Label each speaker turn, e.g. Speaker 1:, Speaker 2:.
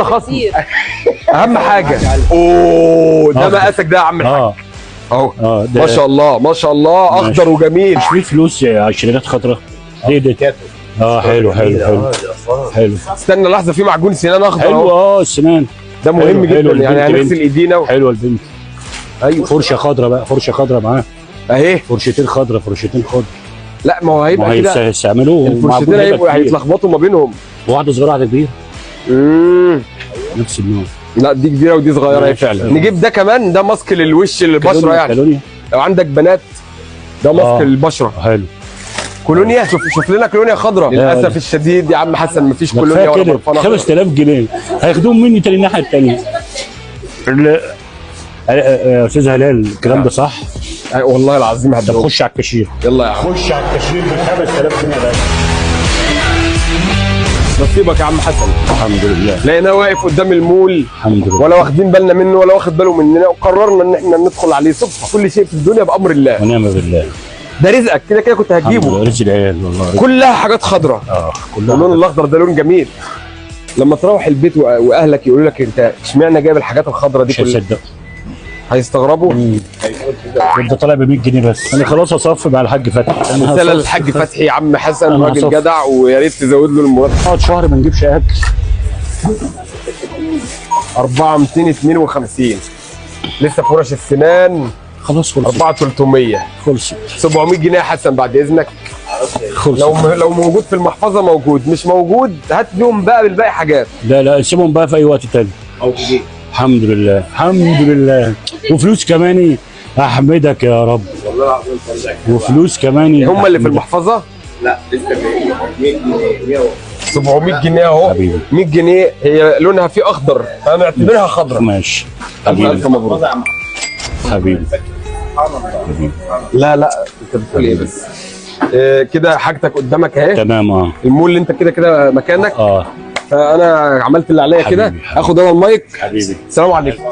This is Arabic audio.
Speaker 1: خصم اهم حاجه. اوه ده مقاسك ده يا عم الحاج اهو. ما شاء الله ما شاء الله، اخضر وجميل.
Speaker 2: مش فيه فلوس عشرينات خضراء دي حلو حلو حلو حلو.
Speaker 1: استنى لحظه، في معجون سنان اخضر
Speaker 2: حلو. السنان
Speaker 1: ده مهم جدا يعني هنغسل ايدينا
Speaker 2: حلوه البنت.
Speaker 1: ايوه
Speaker 2: فرشه خضراء بقى، فرشه خضراء معاه
Speaker 1: اهي،
Speaker 2: فرشتين خضراء فرشتين خضراء.
Speaker 1: لا ما هو هيبقى كده
Speaker 2: هيستعملوه
Speaker 1: الفرشتين هيتلخبطوا ما بينهم.
Speaker 2: واحده صغيره واحده كبيره. نفس النوع.
Speaker 1: لا دي كبيره ودي صغيره اهي فعلا. نجيب ده كمان، ده ماسك للوش للبشره يعني لو عندك بنات، ده ماسك للبشره.
Speaker 2: حلو.
Speaker 1: كولونيا، شوف لنا كولونيا خضراء. للاسف الشديد يا عم حسن مفيش كولونيا ولا برفانه.
Speaker 2: 5000 جنيه هياخدوهم مني تاني الناحيه الثانيه. يا استاذ هلال الكلام ده صح؟
Speaker 1: والله العظيم
Speaker 2: هتدخل. خش على الكاشير.
Speaker 1: يلا يا عم
Speaker 2: خش على الكاشير ب 5000 جنيه بس.
Speaker 1: نصيبك يا عم حسن.
Speaker 2: الحمد لله.
Speaker 1: لقيناه واقف قدام المول
Speaker 2: الحمد لله،
Speaker 1: ولا واخدين بالنا منه ولا واخد باله مننا، وقررنا ان احنا ندخل عليه صدفه. كل شيء في الدنيا بامر الله
Speaker 2: ونعم بالله.
Speaker 1: ده رزقك كده كده كنت هتجيبه.
Speaker 2: رزق العيال والله.
Speaker 1: كلها حاجات خضراء.
Speaker 2: كلها.
Speaker 1: اللون الاخضر ده لون جميل. لما تروح البيت واهلك يقولوا لك انت اشمعنى جايب الحاجات الخضراء دي
Speaker 2: كلها؟ مش هيصدقوا،
Speaker 1: هيستغربوا.
Speaker 2: ده طالع ب 100 جنيه بس. انا خلاص هصفي مع الحاج فتحي.
Speaker 1: رساله للحاج فتحي يا عم حسن، راجل جدع، ويا ريت تزود له المرتب.
Speaker 2: اقعد شهر ما نجيبش اكل.
Speaker 1: 4252 لسه فرش السنان
Speaker 2: خلاص خلص.
Speaker 1: 4300
Speaker 2: خلص.
Speaker 1: 700 جنيه يا حسن بعد اذنك.
Speaker 2: خلص.
Speaker 1: لو موجود في المحفظه موجود، مش موجود هات لهم بقى بالباقي حاجات.
Speaker 2: لا سيبهم بقى في اي وقت تاني. الحمد لله الحمد لله. وفلوس كمان احمدك يا رب.
Speaker 1: والله العظيم
Speaker 2: وفلوس كمان
Speaker 1: هم اللي في المحفظه. لا لسه 100 جنيه 700 جنيه اهو. 100 جنيه هي لونها فيه اخضر، هنعتبرها خضراء.
Speaker 2: ماشي
Speaker 1: حبيبي. الف مبروك
Speaker 2: حبيبي.
Speaker 1: لا انت بتقول ايه بس؟ كده حاجتك قدامك اهي.
Speaker 2: تمام.
Speaker 1: المول اللي انت كده كده مكانك. فانا عملت اللي عليا كده. اخد انا المايك.
Speaker 2: حبيبي.
Speaker 1: السلام عليكم.